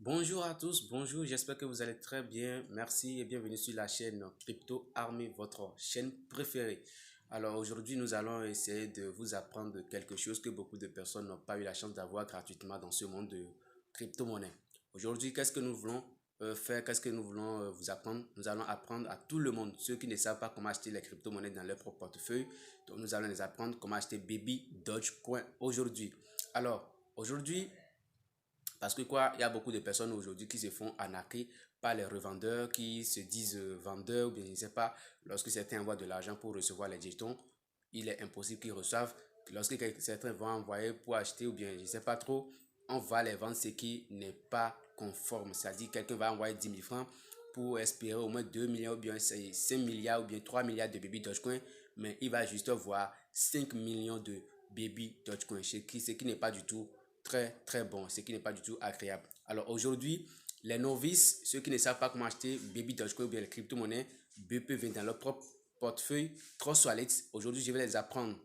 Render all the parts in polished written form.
Bonjour à tous, bonjour, j'espère que vous allez très bien. Merci et bienvenue sur la chaîne Crypto Army, votre chaîne préférée. Alors aujourd'hui, nous allons essayer de vous apprendre quelque chose que beaucoup de personnes n'ont pas eu la chance d'avoir gratuitement dans ce monde de crypto-monnaie. Aujourd'hui, qu'est-ce que nous voulons faire? Qu'est-ce que nous voulons vous apprendre? Nous allons apprendre à tout le monde, ceux qui ne savent pas comment acheter les crypto-monnaies dans leur propre portefeuille. Donc nous allons les apprendre comment acheter Baby Dogecoin aujourd'hui. Alors aujourd'hui, parce que quoi, il y a beaucoup de personnes aujourd'hui qui se font arnaquer par les revendeurs qui se disent vendeurs ou bien je ne sais pas, lorsque certains envoient de l'argent pour recevoir les jetons, il est impossible qu'ils reçoivent. Lorsque certains vont envoyer pour acheter ou bien je ne sais pas trop, on va les vendre ce qui n'est pas conforme. C'est-à-dire quelqu'un va envoyer 10 000 francs pour espérer au moins 2 milliards ou bien 5 milliards ou bien 3 milliards de baby Dogecoin, mais il va juste voir 5 millions de baby Dogecoin, ce qui n'est pas du tout très bon, ce qui n'est pas du tout agréable. Alors aujourd'hui, les novices, ceux qui ne savent pas comment acheter Baby Dogecoin ou bien les crypto-monnaies, BPV dans leur propre portefeuille, Trust Wallet, aujourd'hui je vais les apprendre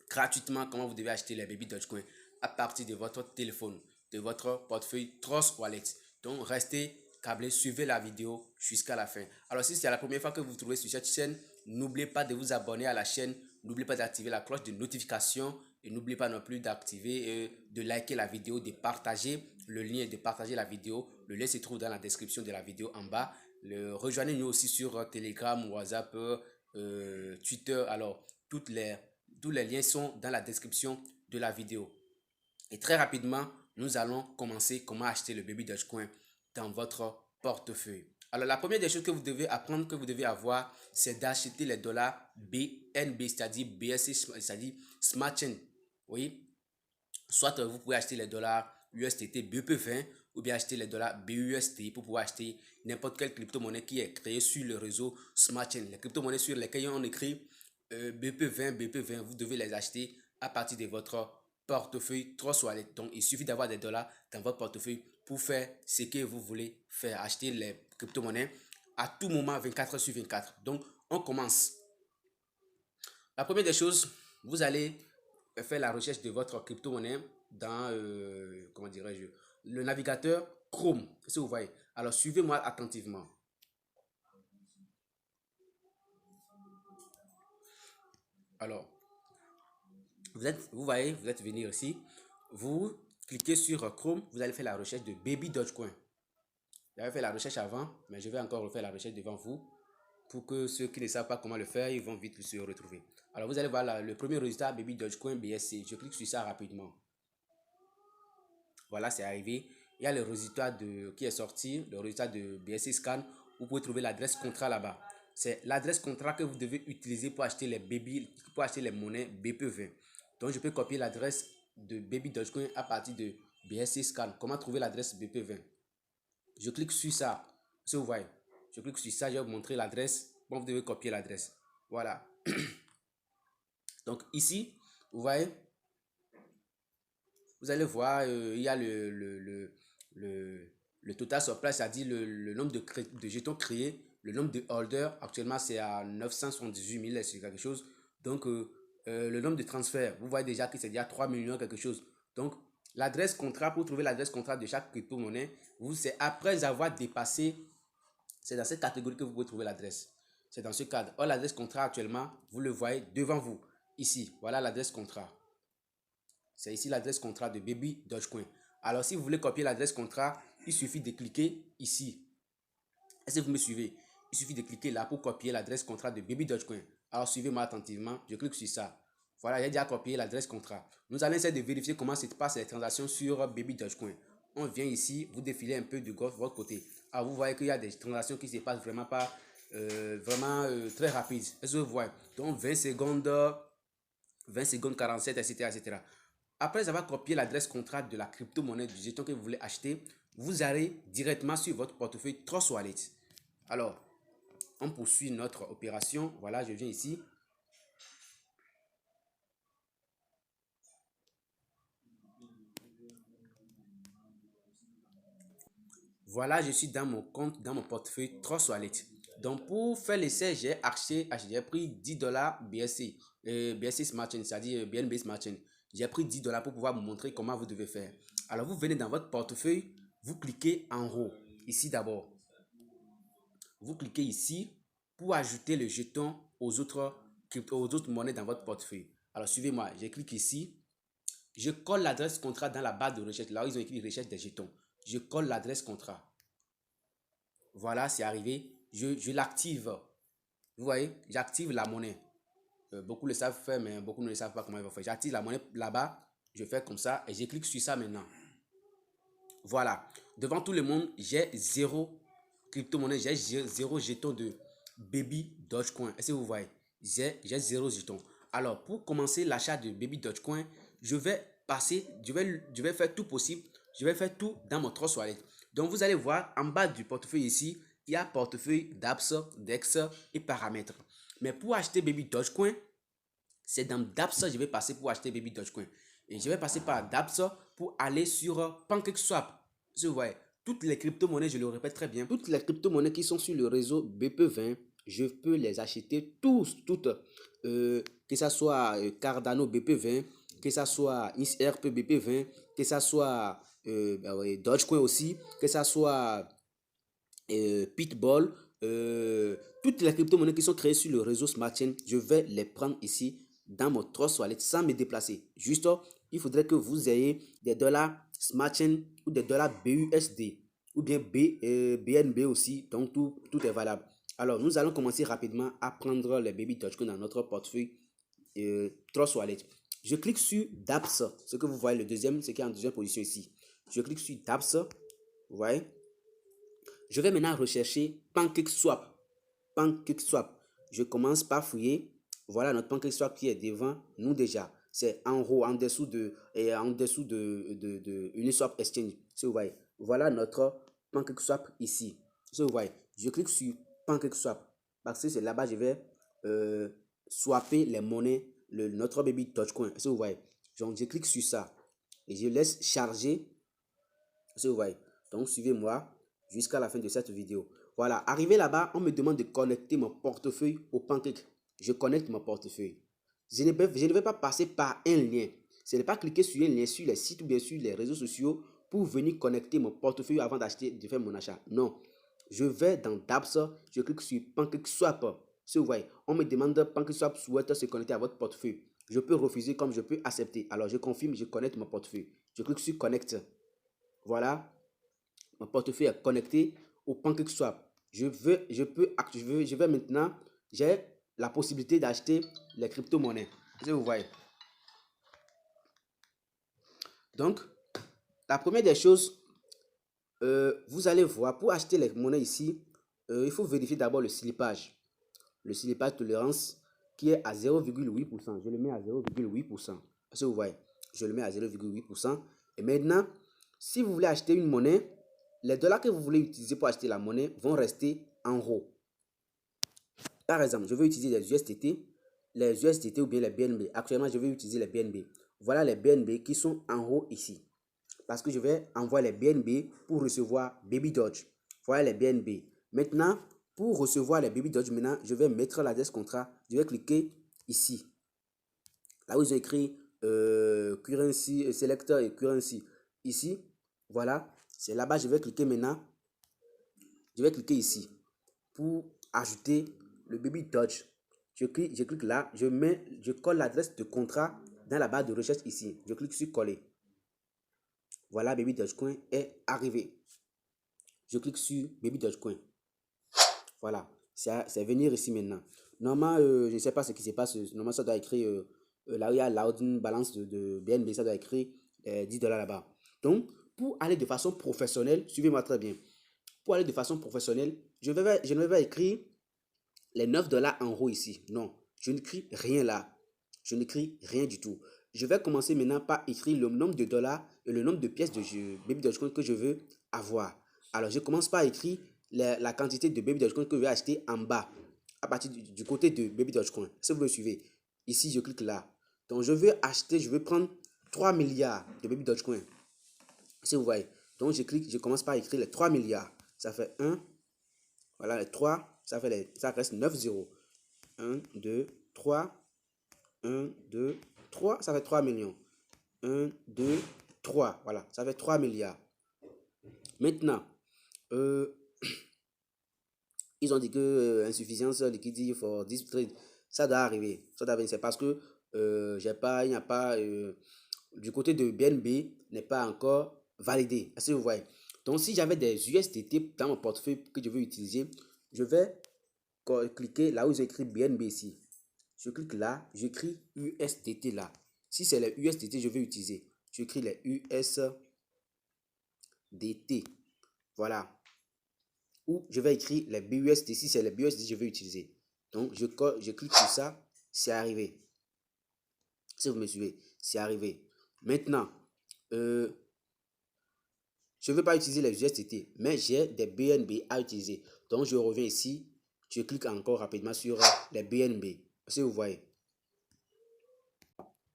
gratuitement comment vous devez acheter les Baby Dogecoin à partir de votre téléphone, de votre portefeuille Trust Wallet. Donc restez câblés, suivez la vidéo jusqu'à la fin. Alors si c'est la première fois que vous vous trouvez sur cette chaîne, n'oubliez pas de vous abonner à la chaîne, n'oubliez pas d'activer la cloche de notification et n'oubliez pas non plus d'activer et de liker la vidéo, de partager le lien, de partager la vidéo. Le lien se trouve dans la description de la vidéo en bas. Rejoignez-nous aussi sur Telegram, WhatsApp, Twitter. Alors, tous les liens sont dans la description de la vidéo. Et très rapidement, nous allons commencer comment acheter le Baby Dogecoin dans votre portefeuille. Alors, la première des choses que vous devez apprendre, que vous devez avoir, c'est d'acheter les dollars BNB, c'est-à-dire BSC, c'est-à-dire Smart Chain. Oui, soit vous pouvez acheter les dollars USDT BP20 ou bien acheter les dollars BUSD pour pouvoir acheter n'importe quelle crypto-monnaie qui est créée sur le réseau Smart Chain. Les crypto-monnaies sur lesquelles on écrit BP20, vous devez les acheter à partir de votre portefeuille Trust Wallet. Donc, il suffit d'avoir des dollars dans votre portefeuille pour faire ce que vous voulez faire, acheter les crypto-monnaies à tout moment 24 heures sur 24. Donc, on commence. La première des choses, vous allez faire la recherche de votre crypto-monnaie dans, comment dirais-je, le navigateur Chrome. Si vous voyez. Alors, suivez-moi attentivement. Alors, vous voyez, vous êtes venu ici. Vous cliquez sur Chrome, vous allez faire la recherche de Baby Dogecoin. J'avais fait la recherche avant, mais je vais encore refaire la recherche devant vous pour que ceux qui ne savent pas comment le faire, ils vont vite se retrouver. Alors, vous allez voir là, le premier résultat, Baby Dogecoin BSC. Je clique sur ça rapidement. Voilà, c'est arrivé. Il y a le résultat qui est sorti, le résultat de BSC Scan. Vous pouvez trouver l'adresse contrat là-bas. C'est l'adresse contrat que vous devez utiliser pour acheter les pour acheter les monnaies BP20. Donc, je peux copier l'adresse de Baby Dogecoin à partir de BSC Scan. Comment trouver l'adresse BP20? Je clique sur ça. Si vous voyez, je clique sur ça, je vais vous montrer l'adresse. Bon, vous devez copier l'adresse. Voilà. Donc, ici, vous voyez, vous allez voir, il y a le total sur place, c'est-à-dire le nombre de jetons créés, le nombre de holders. Actuellement, c'est à 978 000, c'est quelque chose. Donc, le nombre de transferts, vous voyez déjà que c'est déjà 3 millions quelque chose. Donc, l'adresse contrat, pour trouver l'adresse contrat de chaque crypto-monnaie, c'est après avoir dépassé, c'est dans cette catégorie que vous pouvez trouver l'adresse. C'est dans ce cadre. Or, l'adresse contrat actuellement, vous le voyez devant vous. Ici, voilà l'adresse contrat. C'est ici l'adresse contrat de Baby Dogecoin. Alors, si vous voulez copier l'adresse contrat, il suffit de cliquer ici. Est-ce que vous me suivez? Il suffit de cliquer là pour copier l'adresse contrat de Baby Dogecoin. Alors, suivez-moi attentivement. Je clique sur ça. Voilà, j'ai déjà copié l'adresse contrat. Nous allons essayer de vérifier comment se passent les transactions sur Baby Dogecoin. On vient ici, vous défilez un peu de gauche de votre côté. Alors, vous voyez qu'il y a des transactions qui se passent vraiment pas, très rapides. Est-ce que vous voyez? Donc, 20 secondes 47, etc., etc. Après avoir copié l'adresse contrat de la crypto-monnaie du jeton que vous voulez acheter, vous allez directement sur votre portefeuille Trust Wallet. Alors, on poursuit notre opération. Voilà, je viens ici. Voilà, je suis dans mon compte, dans mon portefeuille Trust Wallet. Donc, pour faire l'essai, j'ai pris 10 dollars BSC, BSC Smart Chain, c'est-à-dire BNB Smart Chain. J'ai pris 10 dollars pour pouvoir vous montrer comment vous devez faire. Alors, vous venez dans votre portefeuille, vous cliquez en haut, ici d'abord. Vous cliquez ici pour ajouter le jeton aux autres monnaies dans votre portefeuille. Alors, suivez-moi, je clique ici. Je colle l'adresse contrat dans la barre de recherche. Là où ils ont écrit recherche des jetons. Je colle l'adresse contrat. Voilà, c'est arrivé. Je l'active. Vous voyez, j'active la monnaie. Beaucoup le savent faire, mais beaucoup ne le savent pas comment ils vont faire. J'active la monnaie là-bas. Je fais comme ça et je clique sur ça maintenant. Voilà. Devant tout le monde, j'ai 0 crypto-monnaie. J'ai 0 jeton de Baby Dogecoin. Est-ce que vous voyez? J'ai 0 jeton. Alors, pour commencer l'achat de Baby Dogecoin, je vais faire tout possible. Je vais faire tout dans mon Trust Wallet. Donc, vous allez voir en bas du portefeuille ici, il y a portefeuille d'apps, d'ex et paramètres. Mais pour acheter Baby Dogecoin, c'est dans dApps que je vais passer pour acheter Baby Dogecoin. Et je vais passer par dApps pour aller sur PancakeSwap. Vous voyez, toutes les crypto-monnaies, je le répète très bien, toutes les crypto-monnaies qui sont sur le réseau BP20, je peux les acheter toutes. Que ce soit Cardano BP20, que ce soit XRP BP20, que ce soit Dogecoin aussi, que ce soit Pitbull, toutes les crypto-monnaies qui sont créées sur le réseau Smart Chain, je vais les prendre ici dans mon Trust Wallet sans me déplacer. Juste, il faudrait que vous ayez des dollars Smart Chain ou des dollars BUSD ou bien BNB aussi. Donc, tout est valable. Alors, nous allons commencer rapidement à prendre les Baby Dogecoin dans notre portefeuille Trust Wallet. Je clique sur dApps, ce que vous voyez, le deuxième, ce qui est en deuxième position ici. Je clique sur dApps, vous voyez. Je vais maintenant rechercher PancakeSwap. PancakeSwap. Je commence par fouiller. Voilà notre PancakeSwap qui est devant nous déjà. C'est en haut, en dessous de Uniswap Exchange. Si vous voyez. Voilà notre PancakeSwap ici. Si vous voyez. Je clique sur PancakeSwap. Parce que c'est là-bas je vais swapper les monnaies, notre Baby Dogecoin. Si vous voyez. Donc je clique sur ça. Et je laisse charger. Si vous voyez. Donc suivez-moi jusqu'à la fin de cette vidéo. Voilà, arrivé là-bas, on me demande de connecter mon portefeuille au Pancake. Je connecte mon portefeuille. Je ne vais pas passer par un lien. Ce n'est pas cliquer sur un lien sur les sites ou bien sur les réseaux sociaux pour venir connecter mon portefeuille avant de faire mon achat. Non. Je vais dans dApps, je clique sur PancakeSwap. Si vous voyez, on me demande PancakeSwap souhaite se connecter à votre portefeuille. Je peux refuser comme je peux accepter. Alors je confirme, je connecte mon portefeuille. Je clique sur Connect. Voilà. Mon portefeuille est connecté au PancakeSwap. Je vais maintenant, j'ai la possibilité d'acheter les crypto-monnaies. Si vous voyez. Donc, la première des choses, vous allez voir, pour acheter les monnaies ici, il faut vérifier d'abord le slippage. Le slippage tolérance qui est à 0,8%. Je le mets à 0,8%. Si vous voyez, je le mets à 0,8%. Et maintenant, si vous voulez acheter une monnaie, les dollars que vous voulez utiliser pour acheter la monnaie vont rester en haut. Par exemple, je vais utiliser les USDT ou bien les BNB. Actuellement, je vais utiliser les BNB. Voilà les BNB qui sont en haut ici. Parce que je vais envoyer les BNB pour recevoir Baby Doge. Voilà les BNB. Maintenant, pour recevoir les Baby Doge, maintenant, je vais mettre l'adresse contrat. Je vais cliquer ici. Là où j'ai écrit Currency, Selector et Currency. Ici, voilà. C'est là-bas, je vais cliquer maintenant. Je vais cliquer ici pour ajouter le Baby Doge. Je clique là, je colle l'adresse de contrat dans la barre de recherche ici. Je clique sur coller. Voilà, Baby Dogecoin est arrivé. Je clique sur Baby Dogecoin. Voilà, c'est venir ici maintenant. Normalement, je ne sais pas ce qui se passe. Normalement, ça doit écrire, là où il y a loading balance de BNB, ça doit écrire $10 là-bas. Donc, pour aller de façon professionnelle, suivez-moi très bien. Pour aller de façon professionnelle, je ne vais pas écrire les $9 en haut ici. Non, je n'écris rien là. Je n'écris rien du tout. Je vais commencer maintenant par écrire le nombre de dollars et le nombre de pièces de Baby Dogecoin que je veux avoir. Alors, je commence par écrire la quantité de Baby Dogecoin que je vais acheter en bas, à partir du côté de Baby Dogecoin. Si vous me suivez, ici, je clique là. Donc, je veux prendre 3 milliards de Baby Dogecoin. Si vous voyez. Donc, je commence par écrire les 3 milliards. Ça fait 1. Voilà, les 3. Ça reste 9 zéros. 1, 2, 3. 1, 2, 3. Ça fait 3 millions. 1, 2, 3. Voilà, ça fait 3 milliards. Maintenant, euh, ils ont dit que insuffisance liquidity for this trade, ça doit arriver. Ça doit arriver. C'est parce que j'ai pas, il n'y a pas, du côté de BNB, n'est pas encore validé. Est-ce que vous voyez? Donc, si j'avais des USDT dans mon portefeuille que je veux utiliser, je vais cliquer là où j'ai écrit BNB ici. Je clique là, j'écris USDT là. Si c'est les USDT, je vais utiliser. J'écris les USDT. Voilà. Ou je vais écrire les BUSD. Si c'est les BUSD, je vais utiliser. Donc, je clique sur ça. C'est arrivé. Si vous me suivez, c'est arrivé. Maintenant, je ne veux pas utiliser les USDT, mais j'ai des BNB à utiliser. Donc, je reviens ici. Je clique encore rapidement sur les BNB. Si vous voyez.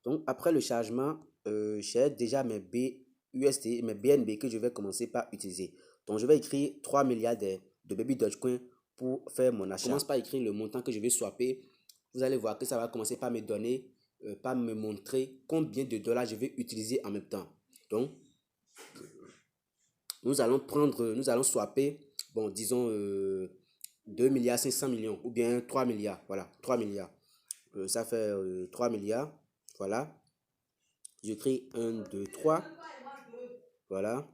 Donc, après le chargement, j'ai déjà mes BUSD, mes BNB que je vais commencer par utiliser. Donc, je vais écrire 3 milliards de Baby Dogecoin pour faire mon achat. Je commence par écrire le montant que je vais swapper. Vous allez voir que ça va commencer par me donner, par me montrer combien de dollars je vais utiliser en même temps. Donc, nous allons swapper, bon, disons 2 milliards 500 millions ou bien 3 milliards. Voilà, 3 milliards. Ça fait 3 milliards. Voilà. J'écris 1, 2, 3. Voilà.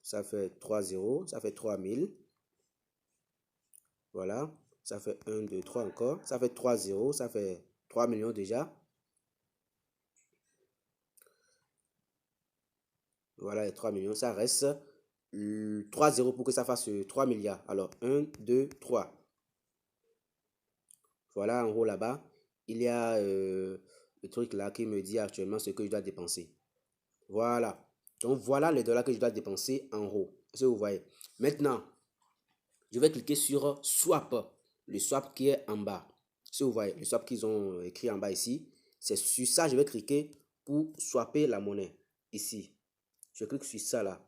Ça fait 3 zéros. Ça fait 3000. Voilà. Ça fait 1, 2, 3 encore. Ça fait 3 zéros. Ça fait 3 millions déjà. Voilà les 3 millions. Ça reste 3 zéros pour que ça fasse 3 milliards. Alors 1, 2, 3. Voilà en haut là-bas. Il y a le truc là qui me dit actuellement ce que je dois dépenser. Voilà. Donc voilà les dollars que je dois dépenser en haut. Est-ce que vous voyez? Maintenant, je vais cliquer sur Swap. Le swap qui est en bas. Si vous voyez, le swap qu'ils ont écrit en bas ici. C'est sur ça que je vais cliquer pour swapper la monnaie. Ici. Je clique sur ça là.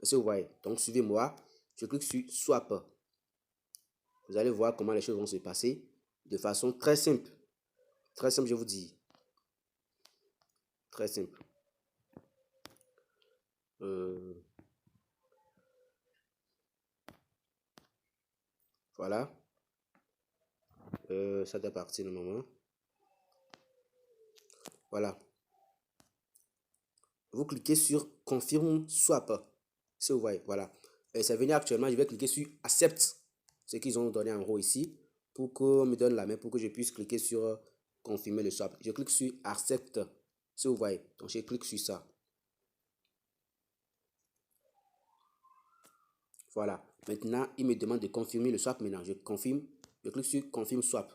Est-ce que vous voyez? Donc suivez-moi. Je clique sur Swap. Vous allez voir comment les choses vont se passer de façon très simple. Très simple, je vous dis. Très simple. Voilà. Ça doit partir le moment. Voilà. Vous cliquez sur Confirme Swap. Si vous voyez, voilà. C'est venu actuellement, je vais cliquer sur Accept. Ce qu'ils ont donné en haut ici. Pour qu'on me donne la main, pour que je puisse cliquer sur Confirmer le swap. Je clique sur Accept. Si vous voyez. Donc je clique sur ça. Voilà. Maintenant, il me demande de confirmer le swap. Maintenant, je confirme. Je clique sur Confirme Swap.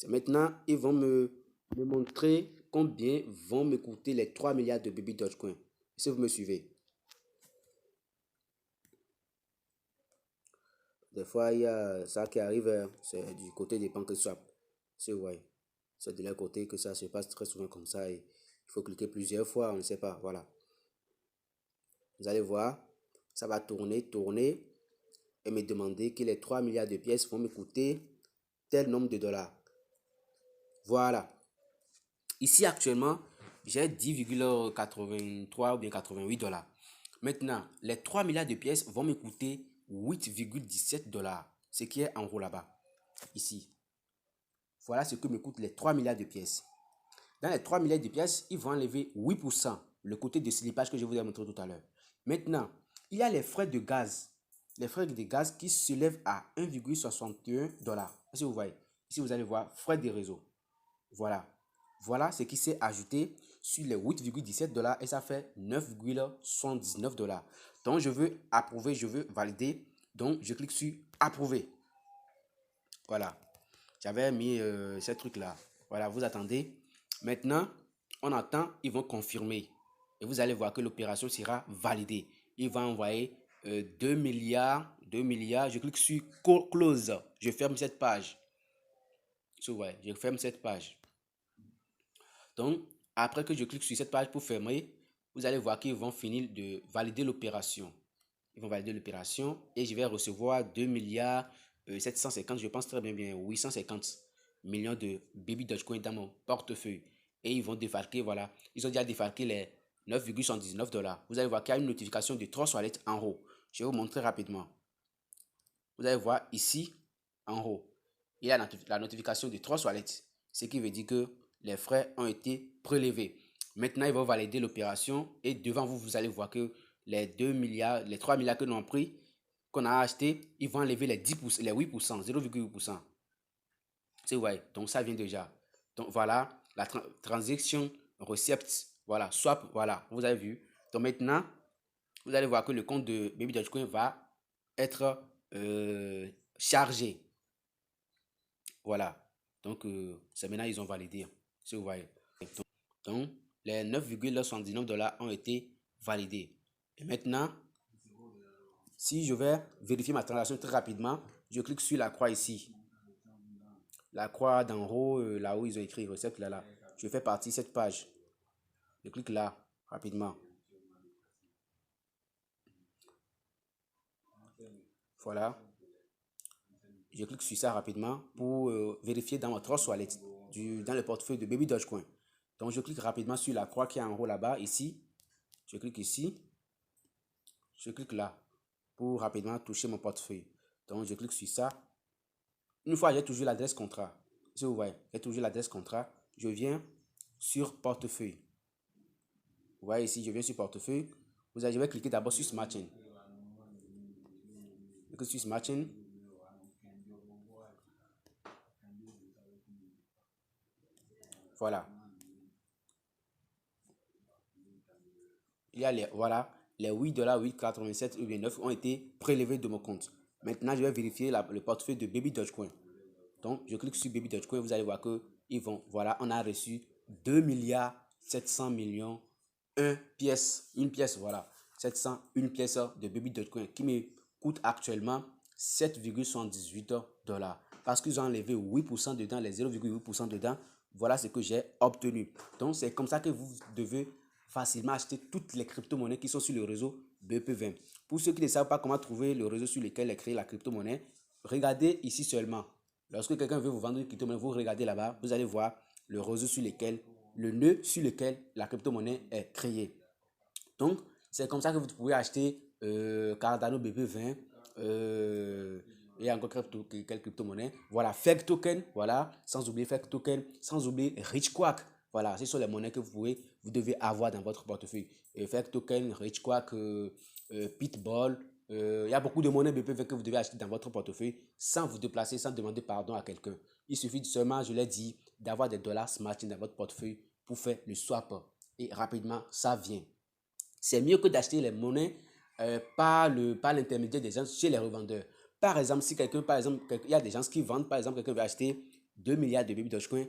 Maintenant, ils vont me montrer combien vont me coûter les 3 milliards de Baby Dogecoin. Si vous me suivez. Des fois, il y a ça qui arrive, c'est du côté des banques swap. C'est ouais. C'est de leur côté que ça se passe très souvent comme ça. Et il faut cliquer plusieurs fois, on ne sait pas. Voilà. Vous allez voir, ça va tourner, tourner et me demander que les 3 milliards de pièces vont me coûter tel nombre de dollars. Voilà. Ici, actuellement, j'ai 10,83 ou bien 88 dollars. Maintenant, les 3 milliards de pièces vont me coûter 8,17 dollars. Ce qui est en haut là-bas. Ici. Voilà ce que me coûtent les 3 milliards de pièces. Dans les 3 milliards de pièces, ils vont enlever 8%, le côté de slipage que je vous ai montré tout à l'heure. Maintenant, il y a les frais de gaz. Les frais de gaz qui s'élèvent à 1,61 dollars. Est-ce que vous voyez? Ici, vous allez voir frais de réseau. Voilà. Voilà ce qui s'est ajouté sur les 8,17 dollars et ça fait 9,79 dollars. Donc, je veux approuver, je veux valider. Donc, je clique sur approuver. Voilà. J'avais mis ces trucs-là. Voilà, vous attendez. Maintenant, on attend, ils vont confirmer. Et vous allez voir que l'opération sera validée. Il va envoyer 2 milliards, 2 milliards. Je clique sur Close. Je ferme cette page. Je ferme cette page. Donc, après que je clique sur cette page pour fermer, vous allez voir qu'ils vont finir de valider l'opération. Ils vont valider l'opération et je vais recevoir 2 milliards 750, je pense très bien, 850 millions de Baby Dogecoin dans mon portefeuille. Et ils vont défalquer, voilà. Ils ont déjà défalqué les $9,79. Vous allez voir qu'il y a une notification de Trust Wallet en haut. Je vais vous montrer rapidement. Vous allez voir ici en haut, il y a la notification de Trust Wallet, ce qui veut dire que les frais ont été prélevés. Maintenant, ils vont valider l'opération et devant vous, vous allez voir que les 2 milliards, les 3 milliards que nous avons pris, qu'on a acheté, ils vont enlever les 10%, les 8%, 0,8%. C'est vrai, donc ça vient déjà. Donc voilà, la transaction receipt, voilà, swap, voilà, vous avez vu. Donc maintenant, vous allez voir que le compte de Baby Dogecoin va être chargé. Voilà. Donc, c'est maintenant ils ont validé. Si vous voyez. Donc les $9,79 ont été validés. Et maintenant, si je vais vérifier ma transaction très rapidement, je clique sur la croix ici. La croix d'en haut, là où ils ont écrit recette, là. Je fais partie de cette page. Je clique là, rapidement. Voilà. Je clique sur ça rapidement pour vérifier dans votre Trust Wallet, dans le portefeuille de Baby Dogecoin. Donc, je clique rapidement sur la croix qui est en haut là-bas, ici. Je clique ici. Je clique là pour rapidement toucher mon portefeuille. Donc, je clique sur ça. Une fois, j'ai toujours l'adresse contrat. Si vous voyez, j'ai toujours l'adresse contrat. Je viens sur portefeuille. Vous voyez ici, je viens sur portefeuille. Je vais cliquer d'abord sur Smart Chain. Je clique sur Smart Chain. Voilà. Il y a les $8,887 ou bien 9 ont été prélevés de mon compte. Maintenant, je vais vérifier le portefeuille de Baby Dogecoin. Donc, je clique sur Baby Dogecoin. Vous allez voir que voilà, on a reçu 2,7 milliards une pièce, voilà. 700, une pièce de Baby Dogecoin qui me coûte actuellement $7,78. Parce qu'ils ont enlevé 8% dedans, les 0,8% dedans. Voilà ce que j'ai obtenu. Donc, c'est comme ça que vous devez facilement acheter toutes les crypto-monnaies qui sont sur le réseau BEP20. Pour ceux qui ne savent pas comment trouver le réseau sur lequel est créée la crypto-monnaie, regardez ici seulement. Lorsque quelqu'un veut vous vendre une crypto-monnaie, vous regardez là-bas, vous allez voir le réseau sur lequel, le nœud sur lequel la crypto-monnaie est créée. Donc, c'est comme ça que vous pouvez acheter Cardano BP20 et encore quelques crypto-monnaies. Voilà, Fake Token, voilà, sans oublier Fake Token, sans oublier Richquack. Voilà, ce sont les monnaies que vous devez avoir dans votre portefeuille. Fake Token, Richquack, Pitbull. Il y a beaucoup de monnaies BP20 que vous devez acheter dans votre portefeuille sans vous déplacer, sans demander pardon à quelqu'un. Il suffit seulement, je l'ai dit, d'avoir des dollars Smart Chain dans votre portefeuille pour faire le swap. Et rapidement, ça vient. C'est mieux que d'acheter les monnaies par l'intermédiaire des gens chez les revendeurs. Par exemple, si quelqu'un, il y a des gens qui vendent, par exemple, quelqu'un veut acheter 2 milliards de Baby Dogecoin.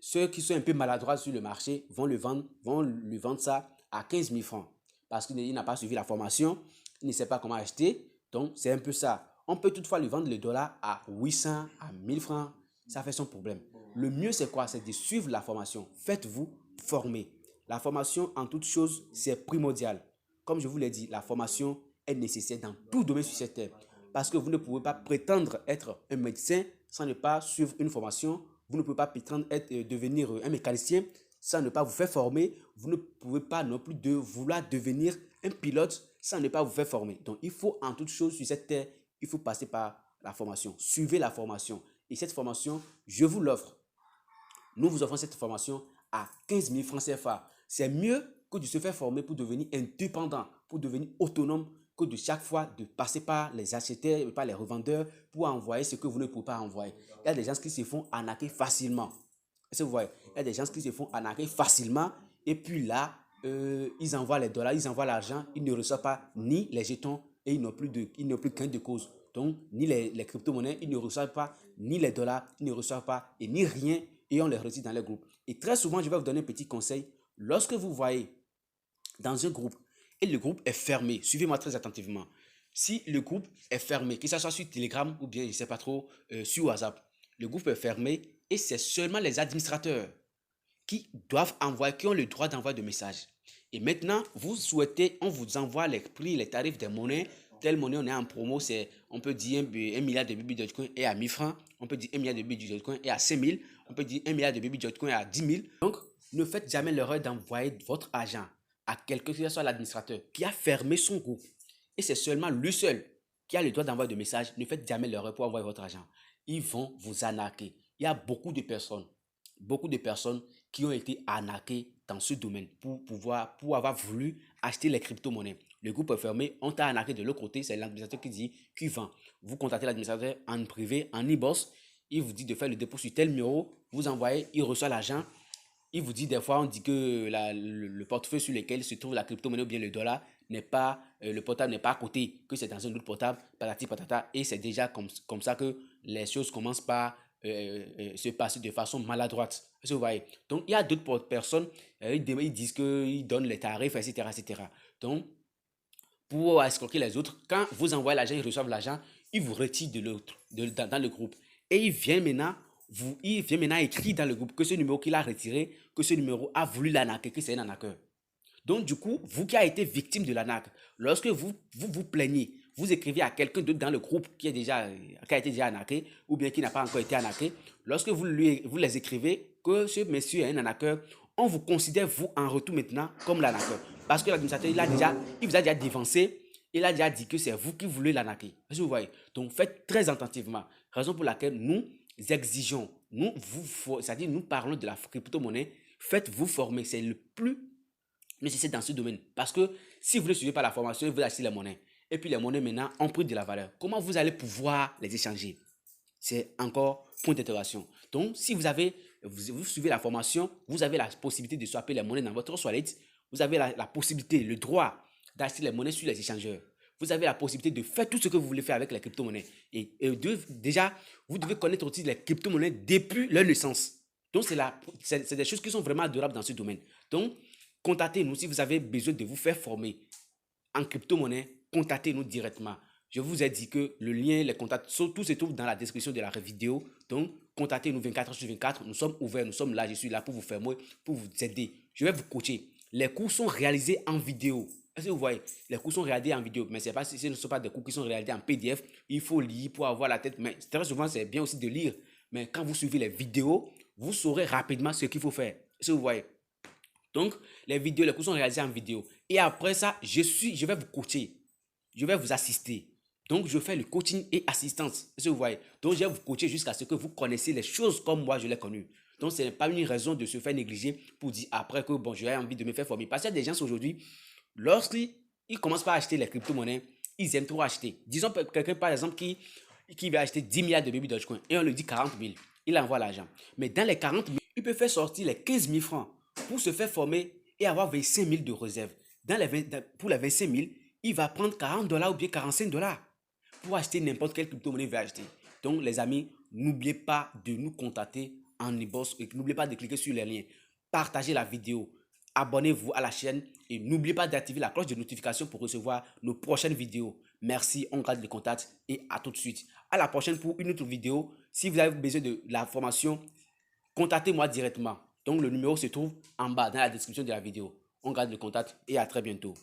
Ceux qui sont un peu maladroits sur le marché vont lui vendre ça à 15 000 francs. Parce qu'il n'a pas suivi la formation, il ne sait pas comment acheter. Donc, c'est un peu ça. On peut toutefois lui vendre le dollar à 800, à 1000 francs. Ça fait son problème. Le mieux, c'est quoi? C'est de suivre la formation. Faites-vous former. La formation, en toute chose, c'est primordial. Comme je vous l'ai dit, la formation est nécessaire dans tout domaine sur cette terre. Parce que vous ne pouvez pas prétendre être un médecin sans ne pas suivre une formation. Vous ne pouvez pas prétendre devenir un mécanicien sans ne pas vous faire former. Vous ne pouvez pas non plus vouloir devenir un pilote sans ne pas vous faire former. Donc, il faut en toute chose sur cette terre, il faut passer par la formation. Suivez la formation. Et cette formation, je vous l'offre. Nous vous offrons cette formation à 15 000 francs CFA. C'est mieux que de se faire former pour devenir indépendant, pour devenir autonome, que de chaque fois de passer par les acheteurs, par les revendeurs pour envoyer ce que vous ne pouvez pas envoyer. Il y a des gens qui se font arnaquer facilement. Est-ce que vous voyez? Il y a des gens qui se font arnaquer facilement et puis là, ils envoient les dollars, ils envoient l'argent, ils ne reçoivent pas ni les jetons et ils n'ont plus gain de cause. Donc, ni les crypto-monnaies, ils ne reçoivent pas, ni les dollars, ils ne reçoivent pas, et ni rien, et on les retire dans les groupes. Et très souvent, je vais vous donner un petit conseil. Lorsque vous voyez dans un groupe, et le groupe est fermé, suivez-moi très attentivement. Si le groupe est fermé, que ce soit sur Telegram ou bien, je ne sais pas trop, sur WhatsApp, le groupe est fermé et c'est seulement les administrateurs qui doivent envoyer, qui ont le droit d'envoyer des messages. Et maintenant, vous souhaitez, on vous envoie les prix, les tarifs des monnaies. Telle monnaie, on est en promo, on peut dire 1 milliard de Baby Dogecoin est à 1000 francs. On peut dire 1 milliard de Baby Dogecoin est à 5000. On peut dire 1 milliard de Baby Dogecoin est à 10 000. Donc, ne faites jamais l'erreur d'envoyer votre argent à quelqu'un, que ce soit l'administrateur, qui a fermé son groupe, et c'est seulement lui seul qui a le droit d'envoyer des messages, ne faites jamais l'erreur pour envoyer votre argent. Ils vont vous arnaquer. Il y a beaucoup de personnes qui ont été arnaquées dans ce domaine pour avoir voulu acheter les crypto-monnaies. Le groupe est fermé, on t'a arnaqué de l'autre côté, c'est l'administrateur qui dit, qui vend. Vous contactez l'administrateur en privé, en e-boss, il vous dit de faire le dépôt sur tel numéro, vous envoyez, il reçoit l'argent. Il vous dit des fois, on dit que le portefeuille sur lequel se trouve la crypto-monnaie ou bien le dollar n'est pas, le portable n'est pas à côté, que c'est dans un autre portable, patati patata, et c'est déjà comme ça que les choses commencent par se passer de façon maladroite. Vous voyez? Donc, il y a d'autres personnes, ils disent qu'ils donnent les tarifs, etc., etc. Donc, pour escroquer les autres, quand vous envoyez l'argent, ils reçoivent l'argent, ils vous retirent dans le groupe. Et il vient maintenant écrire dans le groupe que ce numéro qu'il a retiré, que ce numéro a voulu l'arnaquer, que c'est un arnaqueur. Donc, du coup, vous qui avez été victime de l'arnaque, lorsque vous plaignez, vous écrivez à quelqu'un d'autre dans le groupe qui a été déjà arnaqué ou bien qui n'a pas encore été arnaqué, lorsque vous les écrivez que ce monsieur est un arnaqueur, on vous considère, vous, en retour maintenant, comme l'arnaqueur. Parce que l'administrateur, il vous a déjà dévancé, il a déjà dit que c'est vous qui voulez l'arnaquer. Vous voyez? Donc, faites très attentivement. Raison pour laquelle nous exigeons, c'est-à-dire nous parlons de la crypto-monnaie, faites-vous former. C'est le plus nécessaire dans ce domaine. Parce que si vous ne suivez pas la formation, vous achetez les monnaies. Et puis les monnaies maintenant ont pris de la valeur. Comment vous allez pouvoir les échanger? C'est encore point d'interrogation. Donc, si vous suivez la formation, vous avez la possibilité de swapper les monnaies dans votre wallet. Vous avez la possibilité, le droit d'acheter les monnaies sur les échangeurs. Vous avez la possibilité de faire tout ce que vous voulez faire avec les crypto-monnaies. Et déjà, vous devez connaître aussi les crypto-monnaies depuis leur naissance. Donc, c'est des choses qui sont vraiment adorables dans ce domaine. Donc, contactez-nous si vous avez besoin de vous faire former en crypto-monnaie. Contactez-nous directement. Je vous ai dit que le lien, les contacts, tout se trouve dans la description de la vidéo. Donc, contactez-nous 24h/24. Nous sommes ouverts, nous sommes là. Je suis là pour vous former, pour vous aider. Je vais vous coacher. Les cours sont réalisés en vidéo. Est-ce que vous voyez? Les cours sont réalisés en vidéo, mais ce ne sont pas des cours qui sont réalisés en PDF. Il faut lire pour avoir la tête. Mais très souvent, c'est bien aussi de lire. Mais quand vous suivez les vidéos, vous saurez rapidement ce qu'il faut faire. Est-ce que vous voyez? Donc, les cours sont réalisés en vidéo. Et après ça, je vais vous coacher. Je vais vous assister. Donc, je fais le coaching et assistance. Est-ce que vous voyez? Donc, je vais vous coacher jusqu'à ce que vous connaissiez les choses comme moi, je l'ai connu. Donc, ce n'est pas une raison de se faire négliger pour dire après que, bon, j'ai envie de me faire former. Parce qu'il y a des gens aujourd'hui, lorsqu'ils commencent par acheter les crypto-monnaies, ils aiment trop acheter. Disons quelqu'un, par exemple, qui va acheter 10 milliards de baby Dogecoin et on lui dit 40 000. Il envoie l'argent. Mais dans les 40 000, il peut faire sortir les 15 000 francs pour se faire former et avoir 25 000 de réserve. Pour les 25 000, il va prendre 40 $ ou bien 45 $ pour acheter n'importe quelle crypto-monnaie qu'il veut acheter. Donc, les amis, n'oubliez pas de nous contacter en e-boss et n'oubliez pas de cliquer sur les liens. Partagez la vidéo, abonnez-vous à la chaîne et n'oubliez pas d'activer la cloche de notification pour recevoir nos prochaines vidéos. Merci, on garde le contact et à tout de suite. À la prochaine pour une autre vidéo. Si vous avez besoin de la formation, contactez-moi directement. Donc, le numéro se trouve en bas dans la description de la vidéo. On garde le contact et à très bientôt.